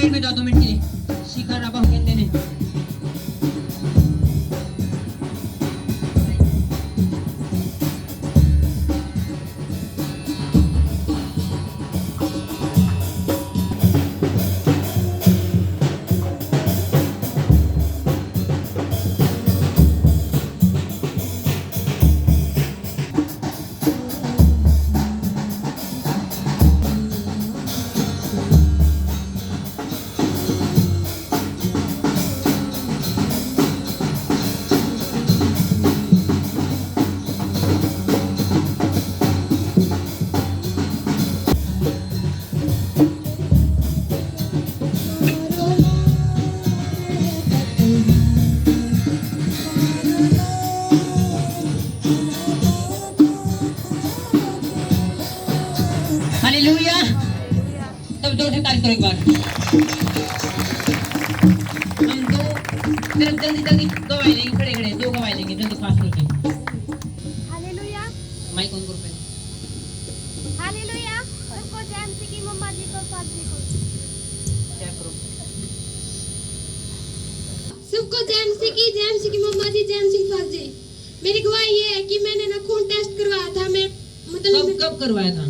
Plate में डाल जोर से तारीफ करो एक बार। हम दो सिर्फ जल्दी जल्दी गवाही लेंगे, खड़े खड़े दो गवाही लेंगे जल्दी फास्ट होके। हालेलुया माइक ऑन करो पहले। हालेलुया सबको जैमसी की मम्मा जी को फादर को चेक करो। सबको जैमसी की मम्मा जी जैमसी फाजी। मेरी गवाही ये है कि मैंने ना खून टेस्ट करवाया था। मैं कब करवाया था?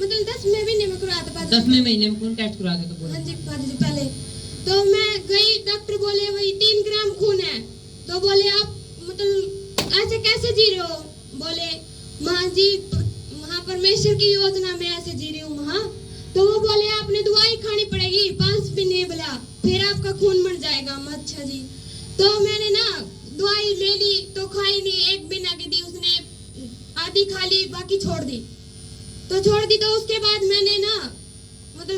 10वें महीने में करवाया था। 10वें महीने में खून टेस्ट करवाया था तो बोला। हाँ जी फाजी जी पहले तो मैं गई, डॉक्टर बोले वही 3 ग्राम खून है। तो बोले आप ऐसे कैसे जी रहे हो? बोले माँ जी महापरमेश्वर की योजना में ऐसे जी रही हूँ माँ। तो वो बोले आपने दवाई खानी पड़ेगी 5 महीने बोला, फिर आपका खून बढ़ जाएगा। अच्छा जी। तो मैंने ना दवाई ले ली तो खाई नहीं, 1 महीना की दी उसने, आधी खा ली बाकी छोड़ दी। तो उसके बाद मैंने ना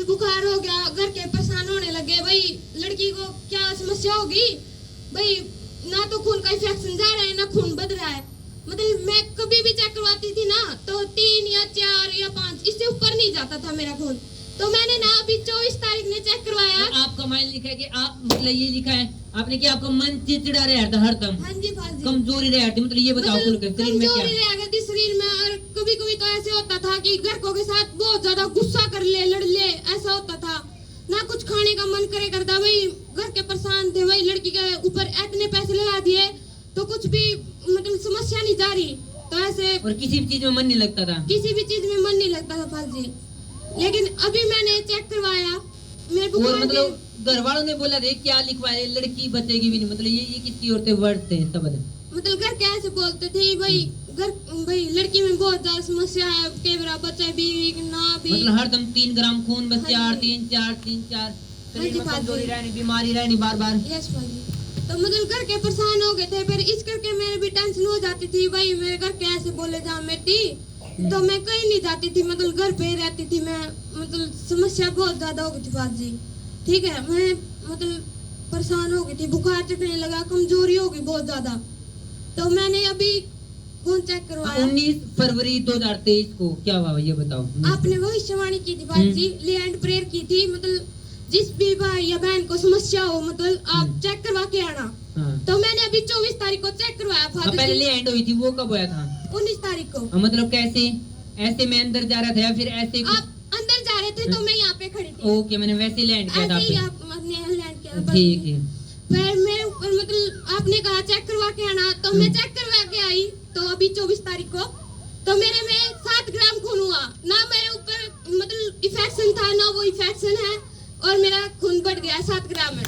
बुखार हो गया, घर के परेशान होने लगे। भाई लड़की को क्या समस्या होगी भाई, ना तो खून का इन्फेक्शन जा रहा है ना खून बढ़ रहा है। मैं कभी भी चेक करवाती थी ना तो 3 या 4 या 5 इससे ऊपर नहीं जाता था मेरा खून। तो मैंने ना अभी 24 तारीख ने चेक करवाया। आपका माइंड लिखा है कि आप ये लिखा है आपने कि आपका मन चिड़चिड़ा रहा था हरदम। हाँ जी फाजी। कमजोरी रहा थी, ये बताओ शरीर में क्या? कमजोरी रह गई थी शरीर में, और कभी कभी तो ऐसे होता था कि घरकों के साथ बहुत ज्यादा गुस्सा कर ले, लड़ ले, ऐसा होता था। ना कुछ खाने का मन करे करता। भाई घर के परेशान थे, भाई लड़की के ऊपर इतने पैसे लगा दिए तो कुछ भी समस्या नहीं जा रही। तो ऐसे और किसी भी चीज में मन नहीं लगता था। किसी भी चीज में मन नहीं लगता था फाजी। लेकिन अभी मैंने चेक करवाया मेरे को और घर वालों ने बोला थे क्या लिखवाए, लड़की बचेगी भी नहीं। ये किसकी ओर से वर्ड थे शब्द? घर कैसे बोलते थे भाई लड़की में बहुत ज्यादा समस्या है, कई बार बच्चा भी ना भी हरदम 3 ग्राम खून बस 4 3 4 3 4 शरीर में कमजोरी रहनी, बीमारी रहनी बार बार। यस भाई। तो घर के परेशान हो गए थे, फिर इस करके मेरे भी टेंशन हो जाती थी। भाई मेरे घर कैसे बोले जा मेरी, तो मैं कहीं नहीं जाती थी, घर पे ही रहती थी मैं। समस्या बहुत ज्यादा हो गई थी बाजी। ठीक है, मैं परेशान हो गई थी, बुखार चढ़ने लगा, कमजोरी हो गई बहुत ज्यादा। तो मैंने अभी खून चेक करवाया। 19 फरवरी 2023 को क्या हुआ ये बताओ। आपने भविष्यवाणी की थी बाजी, ले एंड प्रेयर की थी। जिस भी भाई या बहन को समस्या हो आप चेक करवा के आना। तो मैंने अभी 24 तारीख को चेक करवाया था। पहले ले एंड हुई थी, वो कब हुआ था? 19 तारीख को। कैसे? ऐसे मैं अंदर जा रहा था या फिर ऐसे? आप अंदर जा रहे थे तो मैं यहाँ पे खड़ी थी। ओके, मैंने वैसे लैंड किया था। ठीक है। फिर मेरे आपने कहा चेक करवा के आना, तो मैं चेक करवा के आई। तो अभी 24 तारीख को तो मेरे में 7 ग्राम खून हुआ। ना मेरे ऊपर इन्फेक्शन था ना वो इन्फेक्शन है, और मेरा खून बढ़ गया 7 ग्राम है।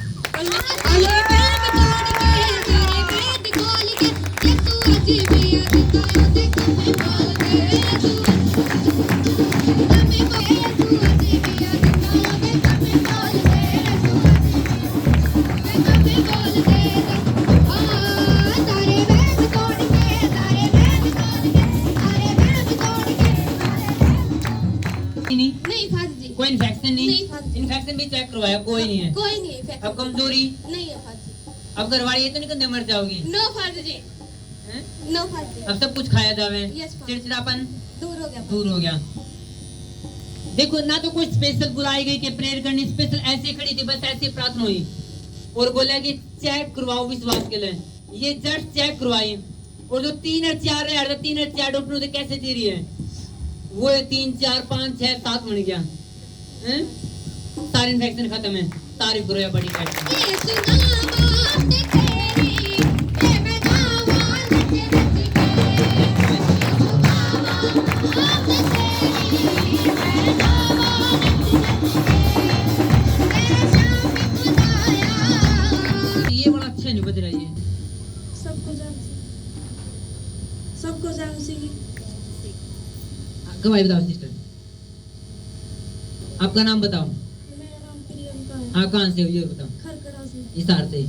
नहीं फाजी। कोई इन्फेक्शन नहीं? फाजी। इन्फेक्शन भी चेक करवाया, कोई नहीं है? कोई नहीं है। अब कमजोरी नहीं है फाजी। अब घरवाली ये तो नहीं करने मर जाओगी? नो फाजी। नो फाजी। अब सब कुछ खाया जावे, यस फाजी। चिड़चिड़ापन दूर हो गया। देखो ना तो कोई स्पेशल बुलाई गई कि प्रेयर करनी, स्पेशल ऐसे खड़ी थी, बस ऐसे प्रार्थना हुई और बोला कि चेक करवाओ विश्वास के लिए। ये जस्ट चेक करवाई, और जो 3 और 4 रहा था, 3 और 4 डॉक्टरों से कैसे जी रही है वो 3 4 5 6 7 बन गया। सारे इन्फेक्शन खत्म है। तारीफ करो या बड़ी ये बड़ा अच्छा नहीं बज रहा है। सबको गवाही बताओ सिस्टर, आपका नाम बताओ। मेरा नाम प्रियंका है। हाँ, कहाँ से हो ये बताओ। खरखरा से। हिसार से।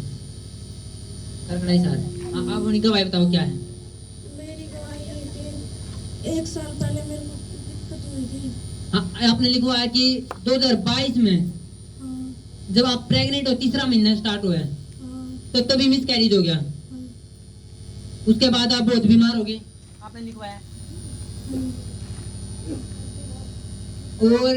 खरखड़ा हिसार। आप अपनी गवाही बताओ क्या है। मेरी गवाही है कि 1 साल पहले मेरे को दिक्कत हुई थी। हाँ, आपने लिखवाया कि 2022 में हाँ, जब आप प्रेग्नेंट हो, 3रा महीना स्टार्ट हुआ है, हाँ, तो तभी मिस कैरिज हो गया। हाँ, उसके बाद आप बहुत बीमार हो गए, आपने लिखवाया। हाँ। और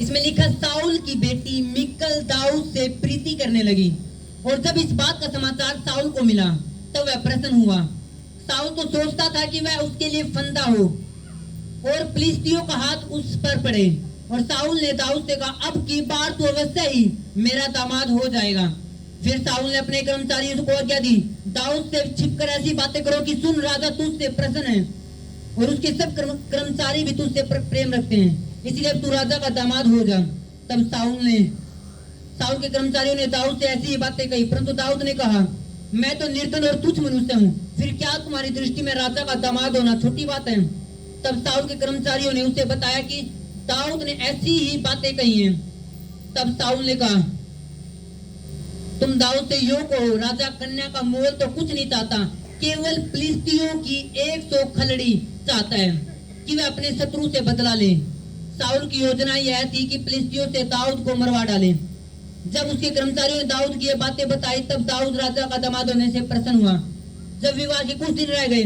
इसमें लिखा साउल की बेटी मिकल दाऊद से प्रीति करने लगी, और जब इस बात का समाचार साउल को मिला तब वह प्रसन्न हुआ। साउल तो सोचता था कि वह उसके लिए फंदा हो और फिलिस्तियों का हाथ उस पर पड़े, और साउल ने दाऊद से कहा, अब की बार तो अवश्य ही मेरा दामाद हो जाएगा। फिर साउल ने अपने कर्मचारियों को आज्ञा दी, दाऊद से छिपकर ऐसी बातें करो कि सुन, राजा तुझसे प्रसन्न है और उसके सब कर्मचारी भी तुझसे प्रेम रखते हैं, इसलिए अब तू राजा का दामाद हो जा। तब साउल के कर्मचारियों ने दाऊद से ऐसी ही बातें कही, परंतु दाऊद ने कहा, मैं तो निर्धन और तुच्छ मनुष्य हूँ, फिर क्या तुम्हारी दृष्टि में राजा का दामाद होना छोटी बात है। तब साउल के कर्मचारियों ने उसे बताया कि दाऊद ने ऐसी ही बातें कही हैं। तब साउल ने कहा, तुम दाऊद से यो कहो, राजा कन्या का मोल तो कुछ नहीं चाहता, केवल फिलिस्तियों की 100 खलड़ी चाहता है कि वह अपने शत्रु से बदला ले। साउल की योजना यह थी कि फिलिस्तियों से दाऊद को मरवा डाले। जब उसके कर्मचारियों ने दाऊद की ये बातें बताई, तब दाऊद राजा का दामाद होने से प्रसन्न हुआ। जब विवाह के कुछ दिन रह गए,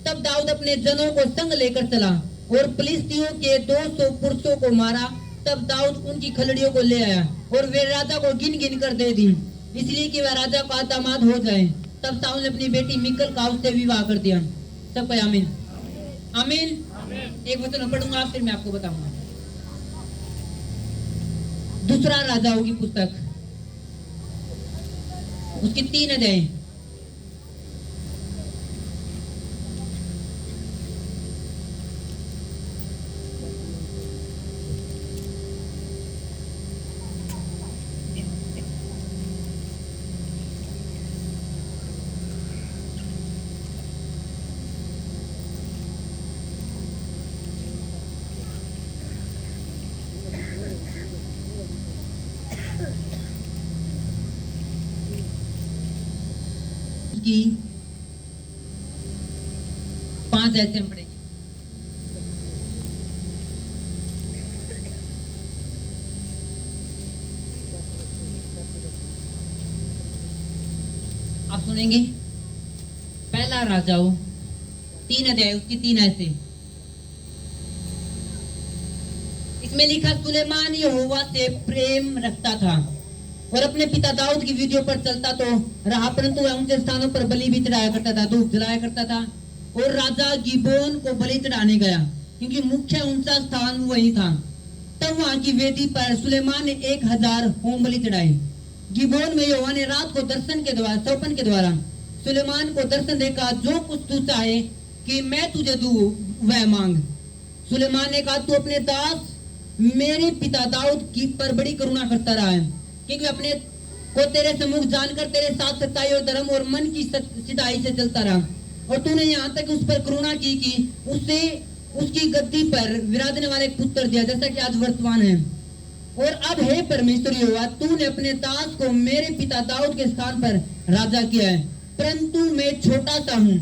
तब दाऊद अपने जनों को संग लेकर चला और फिलिस्तियों के 200 पुरुषों को मारा। तब दाऊद उनकी खलड़ियों को ले आया और वे राजा को गिन गिन कर दे दी, इसलिए कि वह राजा का दामाद हो जाए। तब साउल ने अपनी बेटी मिकल का उससे विवाह कर दिया। सबको आमीन आमीन। एक वचन पढ़ूंगा, फिर मैं आपको बताऊंगा। दूसरा राजाओं की पुस्तक, उसकी 3 अध्याय। की 5 ऐसे हम पढ़ेंगे। आप सुनेंगे। पहला राजाओं 3 अध्याय, उसकी 3 ऐसे। इसमें लिखा, सुलेमान यहोवा से प्रेम रखता था और अपने पिता दाऊद की विधियों पर चलता तो रहा, परंतु वह ऊंचे स्थानों पर बलि भी चढ़ाया करता था, धूप जलाया करता था। और राजा गिबोन को बलि चढ़ाने गया, क्योंकि मुख्य ऊंचा स्थान वही था। तब वहां की वेदी पर सुलेमान ने 1000 होम बलि चढ़ाए। गिबोन में यहोवा ने रात को दर्शन के द्वारा, स्वप्न के द्वारा सुलेमान को दर्शन देखा, जो कुछ तू चाहे कि मैं तुझे दूं वह मांग। सुलेमान ने कहा, तू अपने दास मेरे पिता दाऊद की पर बड़ी करुणा करता रहा है, क्योंकि अपने को तेरे सम्मुख जानकर तेरे साथ सच्चाई और धर्म और मन की सिधाई से चलता रहा, और तूने यहाँ तक उस पर करुणा की कि उसे उसकी गद्दी पर विराजने वाले पुत्र दिया, जैसा कि आज वर्तमान है। और अब हे परमेश्वर यहोवा, तूने अपने दास को मेरे पिता दाऊद के स्थान पर राजा किया है, परंतु मैं छोटा सा हूँ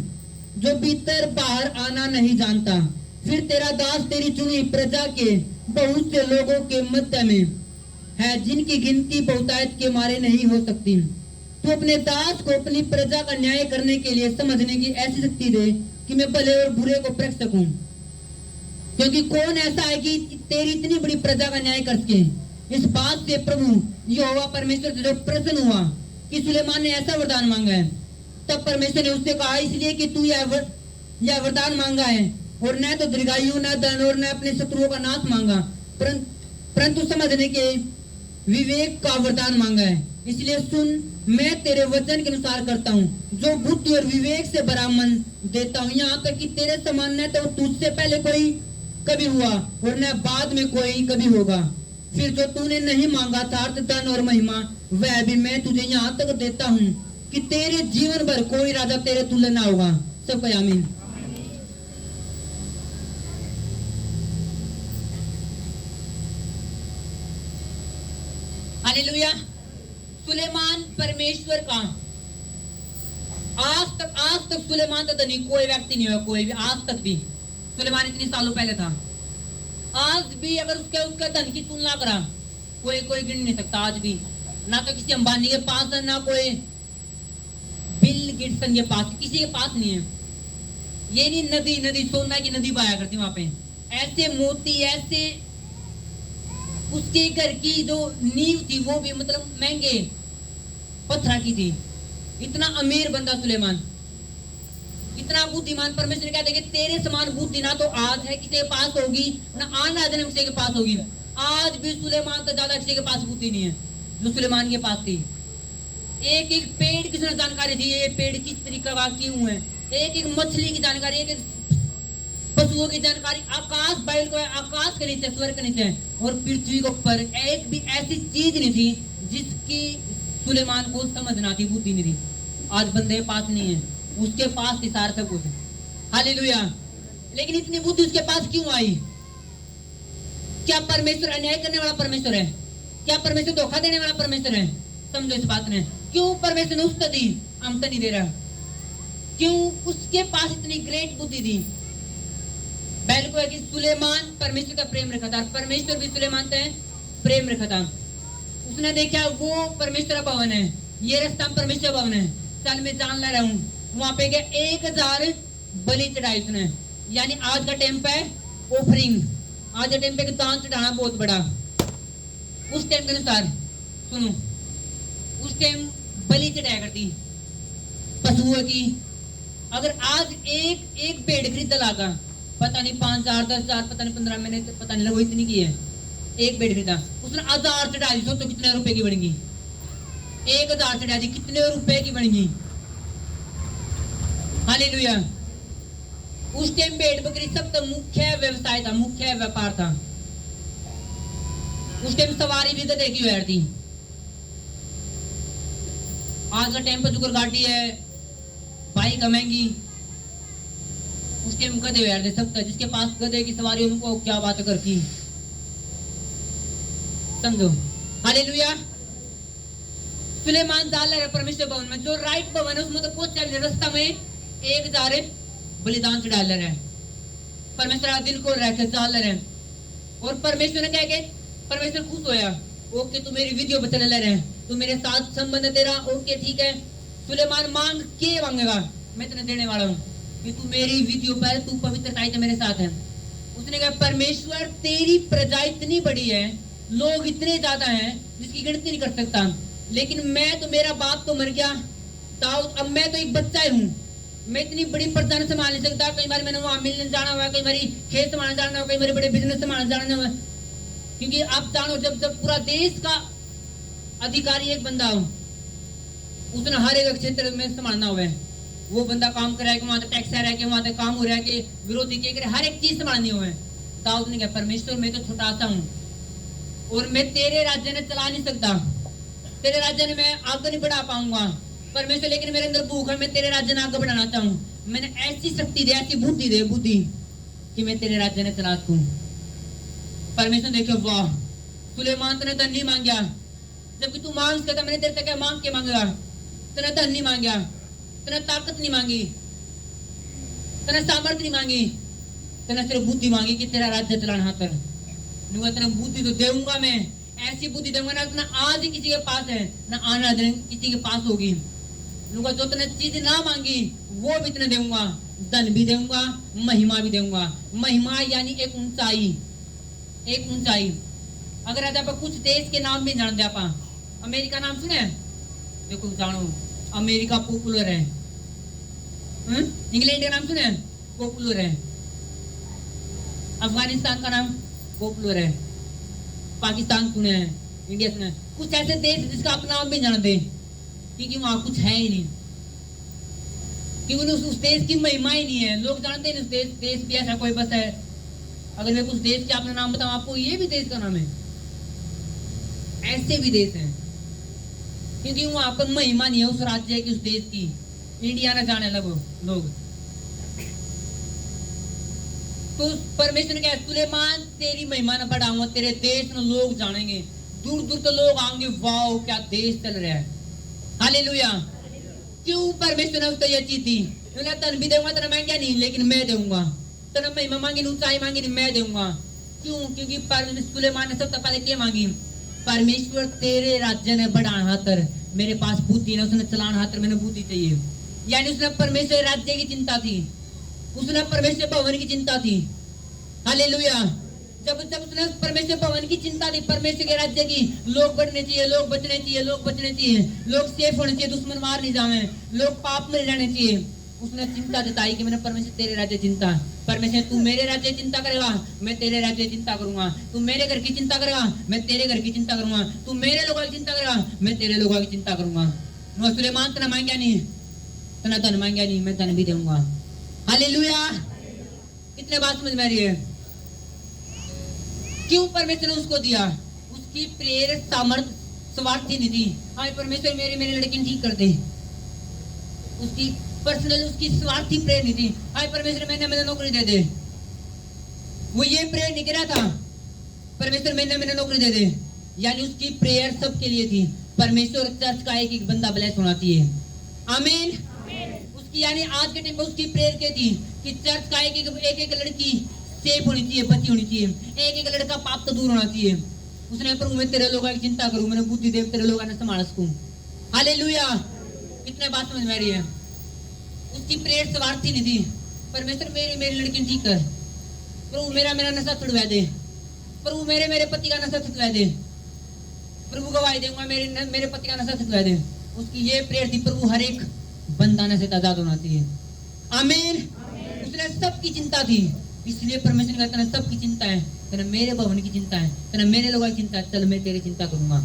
जो भीतर बाहर आना नहीं जानता। फिर तेरा दास तेरी चुनी प्रजा के बहुत से लोगों के मध्य में है, जिनकी गिनती बहुतायत के मारे नहीं हो सकती। तू अपने दास को अपनी प्रजा का न्याय करने के लिए समझने की ऐसी शक्ति दे कि मैं भले और बुरे को परख सकूं, क्योंकि कौन ऐसा है कि तेरी इतनी बड़ी प्रजा का न्याय कर सके। इस बात से प्रभु यहोवा परमेश्वर से जो प्रसन्न हुआ कि सुलेमान ने ऐसा वरदान मांगा है। तब परमेश्वर ने उससे कहा, इसलिए कि तू यह वरदान मांगा है, और न तो दीर्घायु, न धन और न अपने शत्रुओं का नाश मांगा, परंतु समझने के विवेक का वरदान मांगा है। इसलिए सुन, मैं तेरे वचन के अनुसार करता हूँ, जो बुद्धि और विवेक से भरा मन देता हूँ, यहाँ तक कि तेरे समान न तो तुझसे पहले कोई कभी हुआ और न बाद में कोई कभी होगा। फिर जो तूने नहीं मांगा था, अर्थ, धन और महिमा, वह भी मैं तुझे यहाँ तक देता हूँ कि तेरे जीवन भर कोई राजा तेरे तुल्य ना होगा। सबको आमीन। हालेलुया। सुलेमान परमेश्वर का आज तक सुलेमान तो धनी कोई व्यक्ति नहीं हुआ, कोई भी आज तक भी। सुलेमान इतने सालों पहले था, आज भी अगर उसका धन की तुलना करा, कोई गिन नहीं सकता। आज भी ना तो किसी अंबानी के पास है, ना कोई बिल गेट्स के पास, किसी के पास नहीं है। ये नहीं नदी सोना की नदी बहाया करती वहां पे, ऐसे मोती, ऐसे उसके घर की जो नींव थी वो भी मतलब महंगे पत्थर की थी। इतना अमीर बंदा सुलेमान, इतना बुद्धिमान। परमेश्वर ने कहते कि तेरे समान बुद्धि ना तो आज है किसी के पास होगी, ना आने वाले दिन किसी के पास होगी। आज भी सुलेमान तो ज्यादा किसी के पास बुद्धि नहीं है जो सुलेमान के पास थी। एक एक पेड़ की जानकारी थी, ये पेड़ किस तरीके का क्यों है, एक एक मछली की जानकारी, एक एक पशुओं की जानकारी, आकाश बाइल को है, आकाश के नीचे, स्वर्ग के नीचे और पृथ्वी के ऊपर एक भी ऐसी चीज नहीं थी जिसकी सुलेमान को समझ ना थी, बुद्धि नहीं थी। आज बंदे के पास नहीं है, उसके पास थी सारा सब कुछ। हालेलुया। लेकिन इतनी बुद्धि उसके पास क्यों आई? क्या परमेश्वर अन्याय करने वाला परमेश्वर है? क्या परमेश्वर धोखा देने वाला परमेश्वर है? समझो इस बात ने। क्यों परमेश्वर ने उसको दी, हम तो नहीं दे रहा? क्यों उसके पास इतनी ग्रेट बुद्धि दी? पहले को है कि सुलेमान परमेश्वर का प्रेम रखा था, परमेश्वर भी सुलेमान से प्रेम रखा था। उसने देखा वो परमेश्वर का भवन है, ये रास्ता परमेश्वर भवन है, चल मैं जान ला रहा हूँ। वहां पे गया, 1000 बलि चढ़ाई उसने। यानी आज का टाइम पे ऑफरिंग, आज के टाइम पे दान चढ़ाना बहुत बड़ा। उस टाइम के अनुसार सुनो, उस टाइम बलि चढ़ाया करती पशुओं की। अगर आज एक पेड़ खरीदा लागा, पता नहीं 5,000 10,000 पता नहीं 15 महीने पता नहीं लगो इतनी की है, एक पेड़ खरीदा, उसने 1000 चढ़ा दी, तो कितने रुपए की बनेगी? 1000 चढ़ा दी, कितने रुपए की बनेगी? हालेलुया। उस टाइम भेड़ बकरी सब तो मुख्य व्यवसाय था, मुख्य व्यापार था। उस टाइम सवारी भी गधे की बैठ थी। आज का टाइम पर जुगर गाड़ी है, बाइक महंगी, उस टाइम गधे बैठ थे सब, जिसके पास गधे की सवारी उनको क्या बात करती, समझो। हालेलुया। सुलेमान डाल रहा है परमेश्वर भवन में, जो राइट भवन है उसमें तो पहुंच जाए, रास्ता में 1000 बलिदान चढ़ा रहे हैं, परमेश्वर दिल को रह डाल रहे हैं। और परमेश्वर ने कह के परमेश्वर खुश होया, ओके तू मेरी वीडियो बचने ले रहे हैं, तू मेरे साथ संबंध है तेरा, ओके ठीक है। सुलेमान मांग के मांगेगा, मैं तेने देने वाला हूँ कि तू मेरी वीडियो पर, तू पवित्रता मेरे साथ है। उसने कहा परमेश्वर तेरी प्रजा इतनी बड़ी है, लोग इतने ज्यादा हैं जिसकी गिनती नहीं कर सकता, लेकिन मैं तो, मेरा बाप तो मर गया दाऊद, अब मैं तो एक बच्चा ही हूँ, मैं इतनी बड़ी प्रजा नहीं संभाल नहीं सकता। कई बार मैंने वहां मिलने जाना हुआ, कई बार खेत संभालने जाना हुआ, कई बार बड़े बिजनेस संभालने जाना हुआ, क्योंकि आप जानो जब पूरा देश का अधिकारी एक बंदा हो, उसने हर एक क्षेत्र में संभालना हुआ है। वो बंदा काम कर रहा है कि वहां टैक्स आ रहा है कि वहां काम हो रहा है कि विरोधी के करे, हर एक चीज संभालनी हुआ है। दाऊद ने कहा परमेश्वर मैं तो छोटा सा हूँ और मैं तेरे राज्य ने चला नहीं सकता, तेरे राज्य ने मैं आगे नहीं बढ़ा पाऊंगा परमेश्वर, लेकिन मेरे अंदर भूख है, मैं तेरे राज्य ने आगे बढ़ाना चाहूँ। मैंने ऐसी शक्ति दे, ऐसी बुद्धि दे, बुद्धि कि मैं तेरे राज्य ने चला सकूं। परमेश्वर देखो वाह, सुलेमान तूने धन नहीं मांगा, जबकि तू मांग सकता, मैंने तेरे तक मांग के मांगा, तूने धन नहीं मांगा, तूने ताकत नहीं मांगी, तूने सामर्थ्य नहीं मांगी, तूने सिर्फ बुद्धि मांगी कि तेरा राज्य चलाना हाथ पर। तेरा बुद्धि तो देऊंगा मैं, ऐसी बुद्धि दूंगा ना आज ही किसी के पास है, ना आना दिन किसी के पास होगी। जो तूने चीज ना मांगी वो भी तूने दूंगा, धन भी दूंगा, महिमा भी दूंगा। महिमा यानी एक ऊंचाई, एक ऊंचाई। अगर आज आप कुछ देश के नाम भी जानते, आप अमेरिका नाम सुने, देखो जानो अमेरिका पॉपुलर है, इंग्लैंड का नाम सुने पॉपुलर है, अफगानिस्तान का नाम पॉपुलर है, पाकिस्तान सुने हैं, इंडिया सुने, कुछ ऐसे देश जिसका आप नाम भी जानते, क्योंकि वहां कुछ है ही नहीं, क्योंकि उस देश की महिमा ही नहीं है। लोग जानते हैं देश भी ऐसा कोई बस है। अगर मैं कुछ देश के अपना नाम बताऊं आपको, ये भी देश का नाम है, ऐसे भी देश हैं, क्योंकि वहां पर महिमा नहीं है उस राज्य की, उस देश की। इंडिया ना जाने लगो लोग। तो परमेश्वर ने कहा सुलेमान तेरी महिमा न बढ़ाऊंगा, तेरे देश में लोग जानेंगे, दूर दूर तो लोग आएंगे, वाओ क्या देश चल रहा है। हालेलुया। क्यों परमेश्वर ने उसको यह चीज दी? तन भी दूंगा, तेरा मांगा नहीं, लेकिन मैं दूंगा। तेरा महिमा मांगी, ऊंचाई मांगी नहीं, मैं दूंगा। क्यों? क्योंकि सुलेमान ने सबसे पहले क्या मांगी? परमेश्वर तेरे राज्य ने बढ़ाना हाथर, मेरे पास बुद्धि ने, उसने चलाना हाथर, मैंने बुद्धि चाहिए। यानी उसने परमेश्वर राज्य की चिंता थी, उसने परमेश्वर भवन की चिंता थी। हालेलुया। जब जब उसने परमेश्वर भवन की चिंता थी, परमेश्वर के राज्य की, लोग बढ़ने चाहिए, लोग बचने चाहिए, लोग बचने चाहिए, लोग सेफ होने चाहिए, दुश्मन मार नहीं जावे, लोग पाप में रहने चाहिए, उसने चिंता जताई कि मैंने परमेश्वर तेरे राज्य चिंता, परमेश्वर तू मेरे राज्य चिंता करेगा, मैं तेरे राज्य चिंता करूंगा, तू मेरे घर की चिंता करेगा, मैं तेरे घर की चिंता करूंगा, तू मेरे लोगों की चिंता करेगा, मैं तेरे लोगों की चिंता करूंगा। सुलेमान तना मांगा नहीं, तना धन मांगा नहीं, मैं धन भी दूंगा। हालेलुया। कितने बात समझ में आ रही है? क्यों परमेश्वर ने उसको दिया? उसकी प्रेयर सामर्थ स्वार्थी नहीं थी। हाँ परमेश्वर मेरे लड़की ठीक कर दे, उसकी पर्सनल उसकी स्वार्थी प्रेयर नहीं थी। हाँ परमेश्वर मैंने नौकरी दे दे, वो ये प्रेयर नहीं करा था परमेश्वर मैंने नौकरी दे दे, यानी उसकी प्रेयर सबके लिए थी। परमेश्वर चर्च का एक बंदा ब्लेस होना चाहिए। आमीन। उसकी यानी आज के टाइम में उसकी प्रेयर क्या थी कि चर्च का एक लड़की सेफ होनी चाहिए, बची होनी चाहिए, एक लड़का पाप तो दूर होना चाहिए। उसने प्रभु मैं तेरे लोगों की चिंता करूं, मैंने बुद्धि देव तेरे लोगों ने संभाल सकूं। हालेलुया। कितने बात समझ में आ रही है? उसकी प्रेयर स्वार्थी नहीं थी। परमेश्वर मेरी लड़की ठीक कर, प्रभु मेरा नशा छुड़वा दे, प्रभु मेरे पति का नशा छुड़वा दे, प्रभु गवाही दूंगा मेरे पति का नशा छुड़वा दे। उसकी ये प्रेयर थी, प्रभु हर एक बंदा नशे से आजाद होना चाहिए। आमीन। उसने सबकी चिंता थी, इसलिए परमेश्वर ने कहा सबकी चिंता है, तेरा मेरे भवन की चिंता है, तेरा मेरे लोगों की चिंता है, चल मैं तेरी चिंता करूंगा।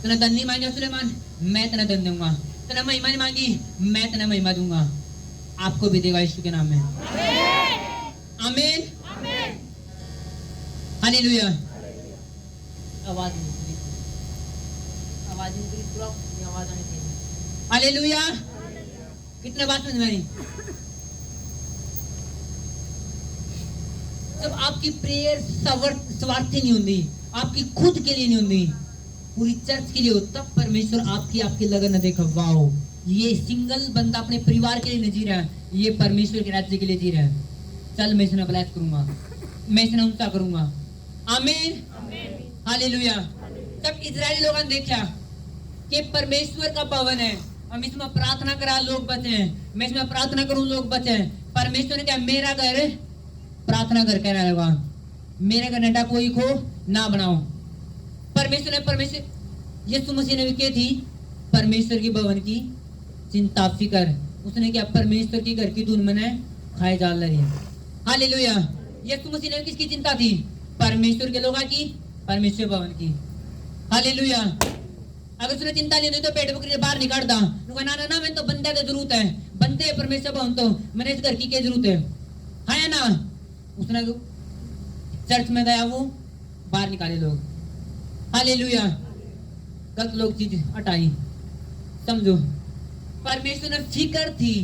तेरा धन नहीं मांगा सुलेमान, मैं तेरा धन दूंगा। तेरा महिमा नहीं मांगी, मैं तेरा महिमा दूंगा। आपको भी देगा यीशु के नाम में। आमीन। हालेलुया। आवाज आने चाहिए। हालेलुया। कितने बात समझ में आई? जब आपकी प्रेयर स्वार्थी नहीं होती, आपकी खुद के लिए नहीं होती, पूरी चर्च के लिए हो, तब परमेश्वर आपकी लगन देखा, वाओ ये सिंगल बंदा अपने परिवार के लिए नहीं जी रहा है, ये परमेश्वर के राज्य के लिए जी रहा है, चल मैं इसने ब्लेस करूंगा, मैं इसने ऊंचा करूंगा। आमीन। हालेलुया। तब इजरायली लोगों ने देखा कि परमेश्वर का भवन है, हम इसमें प्रार्थना करा लोग बचे, मैं इसमें प्रार्थना करूं लोग बचे। परमेश्वर ने कहा मेरा घर प्रार्थना घर कह रहेगा, मेरे घर नडा कोई को ना बनाओ। परमेश्वर यीशु मसीह ने भी की थी परमेश्वर की भवन की चिंता फिकर, उसने क्या परमेश्वर की घर की धुन मने खाए जा रही है। हालेलुया। यीशु मसीह ने किसकी चिंता थी? परमेश्वर के लोगों की, परमेश्वर भवन की। हालेलुया। अगर उसने चिंता नहीं दी तो पेट बकरी बाहर निकाल दा, ना मैं तो बंदे की जरूरत है, बंदे परमेश्वर भवन तो मैंने इस घर की क्या जरूरत है ना? उसने चर्च में गया, वो बाहर निकाले लोग। हालेलुया। गलत लोग चीज हटाई, समझो परमेश्वर ने फिकर थी